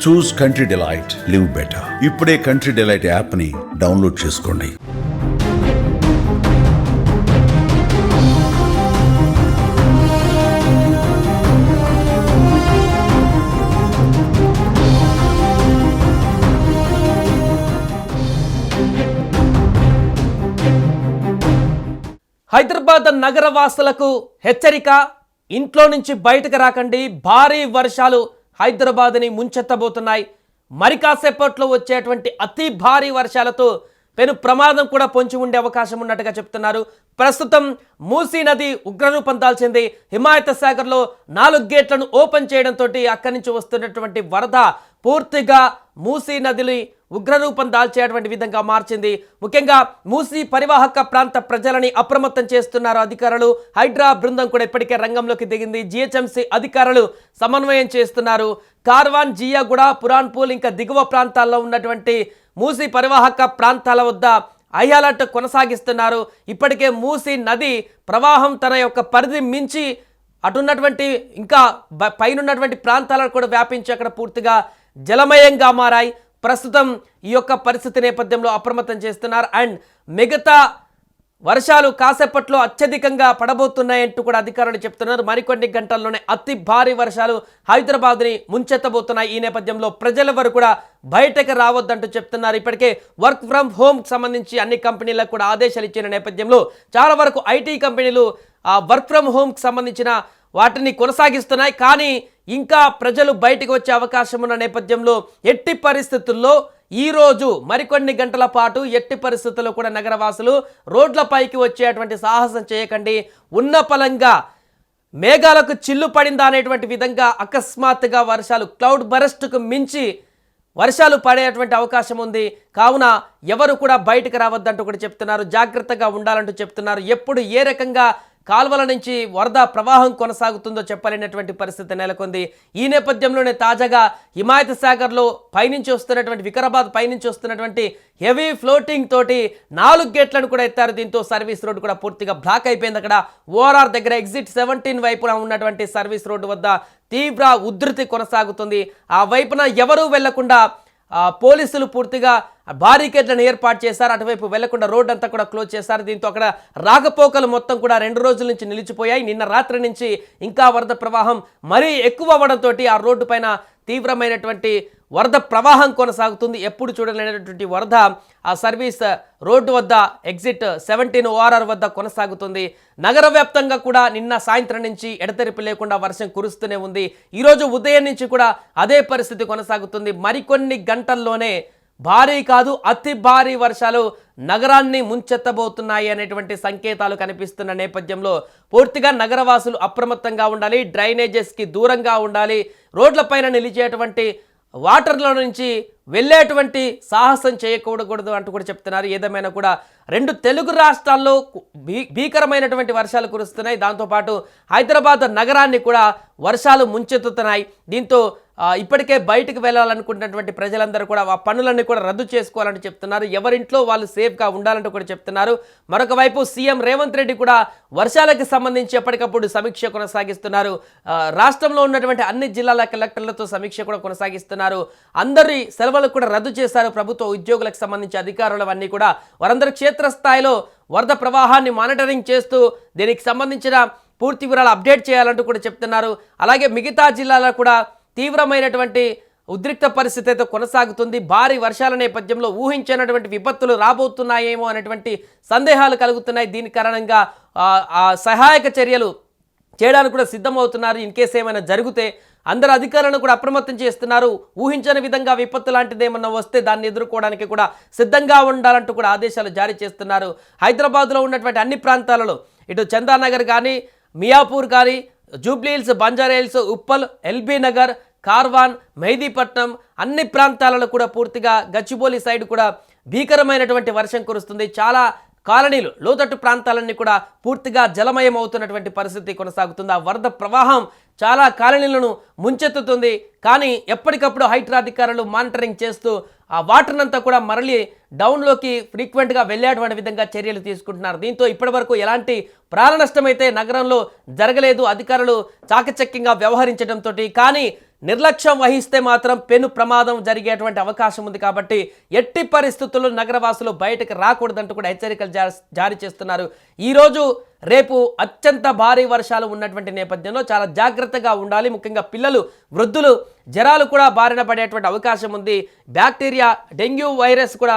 చూస్ country delight, live better. ఇప్పుడే country delight app ని download చేసుకోండి. హైదరాబాద్ నగర వాసులకు హెచ్చరిక, ఇంట్లో నుంచి బయటకు రాకండి. భారీ వర్షాలు హైదరాబాద్ని ముంచెత్తబోతున్నాయి. మరి కాసేపట్లో వచ్చేటువంటి అతి భారీ వర్షాలతో పెను ప్రమాదం కూడా పొంచి ఉండే అవకాశం ఉన్నట్టుగా చెప్తున్నారు. ప్రస్తుతం మూసీ నది ఉగ్రరూపం దాల్చింది. హిమాయత్ సాగర్లో 4 గేట్లను ఓపెన్ చేయడంతో అక్కడి నుంచి వస్తున్నటువంటి వరద పూర్తిగా మూసీ నదిని ఉగ్రరూపం దాల్చేటువంటి విధంగా మార్చింది. ముఖ్యంగా మూసీ పరివాహక ప్రాంత ప్రజలని అప్రమత్తం చేస్తున్నారు అధికారులు. హైడ్రా బృందం కూడా ఇప్పటికే రంగంలోకి దిగింది. జిహెచ్ఎంసీ అధికారులు సమన్వయం చేస్తున్నారు. కార్వాన్, జియాగూడ, పురాన్పూల్ ఇంకా దిగువ ప్రాంతాల్లో ఉన్నటువంటి మూసీ పరివాహక ప్రాంతాల వద్ద హై అలర్ట్ కొనసాగిస్తున్నారు. ఇప్పటికే మూసీ నది ప్రవాహం తన యొక్క పరిధి మించి అటున్నటువంటి ఇంకా పైనున్నటువంటి ప్రాంతాలను కూడా వ్యాపించి అక్కడ పూర్తిగా జలమయంగా మారాయి. ప్రస్తుతం ఈ యొక్క పరిస్థితి నేపథ్యంలో అప్రమత్తం చేస్తున్నారు. అండ్ మిగతా వర్షాలు కాసేపట్లో అత్యధికంగా పడబోతున్నాయంటూ కూడా అధికారులు చెప్తున్నారు. మరికొన్ని గంటల్లోనే అతి భారీ వర్షాలు హైదరాబాద్ని ముంచెత్తబోతున్నాయి. ఈ నేపథ్యంలో ప్రజలెవరు కూడా బయటకు రావద్దంటూ చెప్తున్నారు. ఇప్పటికే వర్క్ ఫ్రమ్ హోమ్ సంబంధించి అన్ని కంపెనీలకు కూడా ఆదేశాలు ఇచ్చిన నేపథ్యంలో చాలా వరకు ఐటీ కంపెనీలు వర్క్ ఫ్రమ్ హోమ్కి సంబంధించిన వాటిని కొనసాగిస్తున్నాయి. కానీ ఇంకా ప్రజలు బయటకు వచ్చే అవకాశం ఉన్న నేపథ్యంలో ఎట్టి పరిస్థితుల్లో ఈరోజు మరికొన్ని గంటల పాటు ఎట్టి పరిస్థితుల్లో కూడా నగరవాసులు రోడ్లపైకి వచ్చేటువంటి సాహసం చేయకండి. ఉన్న పలంగా మేఘాలకు చిల్లు పడిందా అనేటువంటి విధంగా అకస్మాత్తుగా వర్షాలు క్లౌడ్ బరస్ట్కు మించి వర్షాలు పడేటువంటి అవకాశం ఉంది. కావున ఎవరు కూడా బయటకు రావద్దంటూ కూడా చెప్తున్నారు. జాగ్రత్తగా ఉండాలంటూ చెప్తున్నారు. ఎప్పుడు ఏ రకంగా కాల్వల నుంచి వరద ప్రవాహం కొనసాగుతుందో చెప్పలేనటువంటి పరిస్థితి నెలకొంది. ఈ నేపథ్యంలోనే తాజాగా హిమాయత్ సాగర్లో పైనుంచి వస్తున్నటువంటి వికారాబాద్ పైనుంచి వస్తున్నటువంటి హెవీ ఫ్లోటింగ్ తోటి 4 గేట్లను కూడా ఎత్తారు. దీంతో సర్వీస్ రోడ్డు కూడా పూర్తిగా బ్లాక్ అయిపోయింది. అక్కడ ఓఆర్ఆర్ దగ్గర ఎగ్జిట్ 17 వైపున ఉన్నటువంటి సర్వీస్ రోడ్డు వద్ద తీవ్ర ఉధృతి కొనసాగుతుంది. ఆ వైపున ఎవరూ వెళ్లకుండా పోలీసులు పూర్తిగా బారికేడ్లను ఏర్పాటు చేశారు. అటువైపు వెళ్లకుండా రోడ్ అంతా కూడా క్లోజ్ చేశారు. దీంతో అక్కడ రాకపోకలు మొత్తం కూడా 2 రోజుల నుంచి నిలిచిపోయాయి. నిన్న రాత్రి నుంచి ఇంకా వరద ప్రవాహం మరీ ఎక్కువ అవ్వడంతో ఆ రోడ్డు పైన తీవ్రమైనటువంటి వరద ప్రవాహం కొనసాగుతుంది. ఎప్పుడు చూడలేనటువంటి వరద ఆ సర్వీస్ రోడ్డు వద్ద ఎగ్జిట్ 17 ఓఆర్ఆర్ వద్ద కొనసాగుతుంది. నగర వ్యాప్తంగా కూడా నిన్న సాయంత్రం నుంచి ఎడతెరిపి లేకుండా వర్షం కురుస్తూనే ఉంది. ఈరోజు ఉదయం నుంచి కూడా అదే పరిస్థితి కొనసాగుతుంది. మరికొన్ని గంటల్లోనే భారీ కాదు అతి భారీ వర్షాలు నగరాన్ని ముంచెత్తబోతున్నాయి అనేటువంటి సంకేతాలు కనిపిస్తున్న నేపథ్యంలో పూర్తిగా నగరవాసులు అప్రమత్తంగా ఉండాలి. డ్రైనేజెస్కి దూరంగా ఉండాలి. రోడ్లపైన నిలిచేటువంటి వాటర్లో నుంచి వెళ్ళేటువంటి సాహసం చేయకూడదు అంటూ కూడా చెప్తున్నారు. ఏదేమైనా కూడా 2 తెలుగు రాష్ట్రాల్లో భీకరమైనటువంటి వర్షాలు కురుస్తున్నాయి. దాంతోపాటు హైదరాబాద్ నగరాన్ని కూడా వర్షాలు ముంచెత్తుతున్నాయి. దీంతో ఇప్పటికే బయటకు వెళ్ళాలనుకుంటున్నటువంటి ప్రజలందరూ కూడా ఆ పనులన్నీ కూడా రద్దు చేసుకోవాలంటూ చెప్తున్నారు. ఎవరింట్లో వాళ్ళు సేఫ్గా ఉండాలంటూ కూడా చెప్తున్నారు. మరొక వైపు సీఎం రేవంత్ రెడ్డి కూడా వర్షాలకు సంబంధించి ఎప్పటికప్పుడు సమీక్ష కొనసాగిస్తున్నారు. రాష్ట్రంలో ఉన్నటువంటి అన్ని జిల్లాల కలెక్టర్లతో సమీక్ష కూడా కొనసాగిస్తున్నారు. అందరి సెలవులు కూడా రద్దు చేశారు. ప్రభుత్వ ఉద్యోగులకు సంబంధించి అధికారులు అన్నీ కూడా వారందరూ క్షేత్రస్థాయిలో వరద ప్రవాహాన్ని మానిటరింగ్ చేస్తూ దీనికి సంబంధించిన పూర్తి వివరాలు అప్డేట్ చేయాలంటూ కూడా చెప్తున్నారు. అలాగే మిగతా జిల్లాలో కూడా తీవ్రమైనటువంటి ఉద్రిక్త పరిస్థితి అయితే కొనసాగుతుంది. భారీ వర్షాల నేపథ్యంలో ఊహించినటువంటి విపత్తులు రాబోతున్నాయేమో అనేటువంటి సందేహాలు కలుగుతున్నాయి. దీని కారణంగా సహాయక చర్యలు చేయడానికి కూడా సిద్ధమవుతున్నారు. ఇన్ కేసు ఏమైనా జరిగితే అందరు అధికారులను కూడా అప్రమత్తం చేస్తున్నారు. ఊహించని విధంగా విపత్తు లాంటిది ఏమన్నా వస్తే దాన్ని ఎదుర్కోవడానికి కూడా సిద్ధంగా ఉండాలంటూ కూడా ఆదేశాలు జారీ చేస్తున్నారు. హైదరాబాద్లో ఉన్నటువంటి అన్ని ప్రాంతాలలో ఇటు చందానగర్ కానీ, మియాపూర్ కానీ, జూబ్లీహిల్స్, బంజారాహిల్స్, ఉప్పల్, ఎల్బీ నగర్, కార్వాన్, మెహదీపట్నం అన్ని ప్రాంతాలలో కూడా పూర్తిగా గచ్చిబౌలి సైడ్ కూడా భీకరమైనటువంటి వర్షం కురుస్తుంది. చాలా కాలనీలు లోతట్టు ప్రాంతాలన్నీ కూడా పూర్తిగా జలమయం అవుతున్నటువంటి పరిస్థితి కొనసాగుతుంది. ఆ వరద ప్రవాహం చాలా కాలనీలను ముంచెత్తుతుంది. కానీ ఎప్పటికప్పుడు హైడ్రా అధికారులు మానిటరింగ్ చేస్తూ ఆ వాటర్ అంతా కూడా మరలి డౌన్లోకి ఫ్రీక్వెంట్గా వెళ్ళేటువంటి విధంగా చర్యలు తీసుకుంటున్నారు. దీంతో ఇప్పటివరకు ఎలాంటి ప్రాణ నష్టమైతే నగరంలో జరగలేదు. అధికారులు చాకచక్యంగా వ్యవహరించడంతో కానీ నిర్లక్ష్యం వహిస్తే మాత్రం పెను ప్రమాదం జరిగేటువంటి అవకాశం ఉంది. కాబట్టి ఎట్టి పరిస్థితుల్లో నగరవాసులు బయటకు రాకూడదంటూ కూడా హెచ్చరికలు జారీ చేస్తున్నారు. ఈరోజు రేపు అత్యంత భారీ వర్షాలు ఉన్నటువంటి నేపథ్యంలో చాలా జాగ్రత్తగా ఉండాలి. ముఖ్యంగా పిల్లలు, వృద్ధులు జ్వరాలు కూడా బారిన పడేటువంటి అవకాశం ఉంది. బ్యాక్టీరియా, డెంగ్యూ వైరస్ కూడా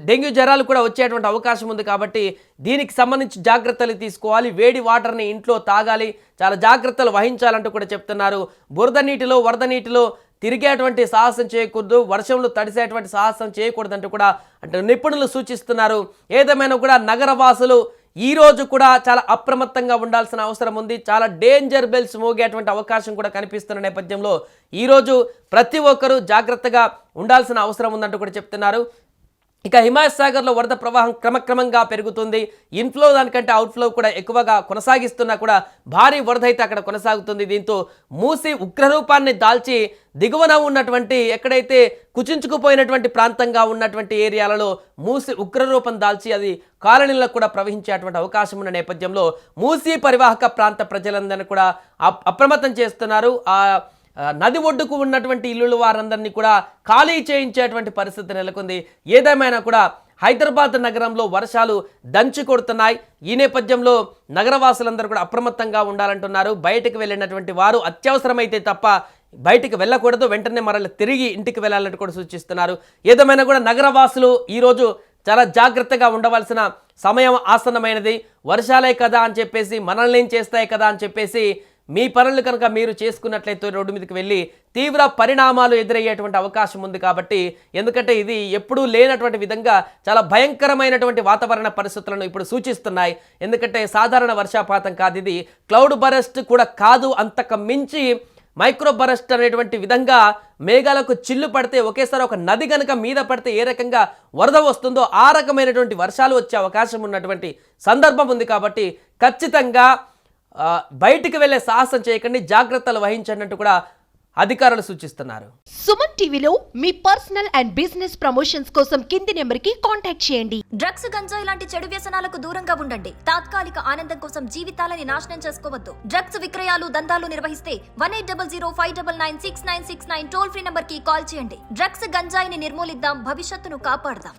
డెంగ్యూ జ్వరాలు కూడా వచ్చేటువంటి అవకాశం ఉంది. కాబట్టి దీనికి సంబంధించి జాగ్రత్తలు తీసుకోవాలి. వేడి వాటర్ని ఇంట్లో తాగాలి, చాలా జాగ్రత్తలు వహించాలంటూ కూడా చెప్తున్నారు. బురద నీటిలో, వరద నీటిలో తిరిగేటువంటి సాహసం చేయకూడదు, వర్షంలో తడిసేటువంటి సాహసం చేయకూడదంటూ కూడా అంటే నిపుణులు సూచిస్తున్నారు. ఏదేమైనా కూడా నగరవాసులు ఈరోజు కూడా చాలా అప్రమత్తంగా ఉండాల్సిన అవసరం ఉంది. చాలా డేంజర్ బెల్స్ మోగేటువంటి అవకాశం కూడా కనిపిస్తున్న నేపథ్యంలో ఈరోజు ప్రతి ఒక్కరూ జాగ్రత్తగా ఉండాల్సిన అవసరం ఉందంటూ కూడా చెప్తున్నారు. ఇక హిమాయత్ సాగర్లో వరద ప్రవాహం క్రమక్రమంగా పెరుగుతుంది. ఇన్ఫ్లో దానికంటే అవుట్ఫ్లో కూడా ఎక్కువగా కొనసాగిస్తున్నా కూడా భారీ వరద అయితే అక్కడ కొనసాగుతుంది. దీంతో మూసి ఉగ్రరూపాన్ని దాల్చి దిగువన ఉన్నటువంటి ఎక్కడైతే కుచించుకుపోయినటువంటి ప్రాంతంగా ఉన్నటువంటి ఏరియాలలో మూసి ఉగ్రరూపం దాల్చి అది కాలనీలకు కూడా ప్రవహించేటువంటి అవకాశం ఉన్న నేపథ్యంలో మూసి పరివాహక ప్రాంత ప్రజలందరినీ కూడా అప్రమత్తం చేస్తున్నారు. నది ఒడ్డుకు ఉన్నటువంటి ఇల్లులు వారందరినీ కూడా ఖాళీ చేయించేటువంటి పరిస్థితి నెలకొంది. ఏదేమైనా కూడా హైదరాబాద్ నగరంలో వర్షాలు దంచి కొడుతున్నాయి. ఈ నేపథ్యంలో నగరవాసులందరూ కూడా అప్రమత్తంగా ఉండాలంటున్నారు. బయటకు వెళ్ళినటువంటి వారు అత్యవసరమైతే తప్ప బయటికి వెళ్ళకూడదు, వెంటనే మరల తిరిగి ఇంటికి వెళ్ళాలని కూడా సూచిస్తున్నారు. ఏదేమైనా కూడా నగరవాసులు ఈరోజు చాలా జాగ్రత్తగా ఉండవలసిన సమయం ఆసన్నమైనది. వర్షాలే కదా అని చెప్పేసి, మనల్ని ఏం చేస్తాయి కదా అని చెప్పేసి మీ పనులు కనుక మీరు చేసుకున్నట్లయితే రోడ్డు మీదకి వెళ్ళి తీవ్ర పరిణామాలు ఎదురయ్యేటువంటి అవకాశం ఉంది. కాబట్టి ఎందుకంటే ఇది ఎప్పుడూ లేనటువంటి విధంగా చాలా భయంకరమైనటువంటి వాతావరణ పరిస్థితులను ఇప్పుడు సూచిస్తున్నాయి. ఎందుకంటే సాధారణ వర్షపాతం కాదు, ఇది క్లౌడ్ బరస్ట్ కూడా కాదు, అంతకు మించి మైక్రో బరస్ట్ అనేటువంటి విధంగా మేఘాలకు చిల్లు పడితే ఒకేసారి ఒక నది కనుక మీద పడితే ఏ రకంగా వరద వస్తుందో ఆ రకమైనటువంటి వర్షాలు వచ్చే అవకాశం ఉన్నటువంటి సందర్భం ఉంది. కాబట్టి ఖచ్చితంగా బయటికి వెళ్ళే సాహసం చేయకండి, జాగ్రత్తలు వహించండి అంటూ కూడా అధికారులు సూచిస్తున్నారు. సుమన్ టీవీలో మీ పర్సనల్ అండ్ బిజినెస్ ప్రమోషన్స్ కోసం కింది నెంబర్కి కాంటాక్ట్ చేయండి. డ్రగ్స్, గంజాయి లాంటి చెడు వ్యసనాలకు దూరంగా ఉండండి. తాత్కాలిక ఆనందం కోసం జీవితాలని నాశనం చేసుకోవద్దు. డ్రగ్స్ విక్రయాలు, దందాలు నిర్వహిస్తే 1800-599-6969 టోల్ ఫ్రీ నంబర్ కి కాల్ చేయండి. డ్రగ్స్, గంజాయిని నిర్మూలిద్దాం, భవిష్యత్తును కాపాడదాం.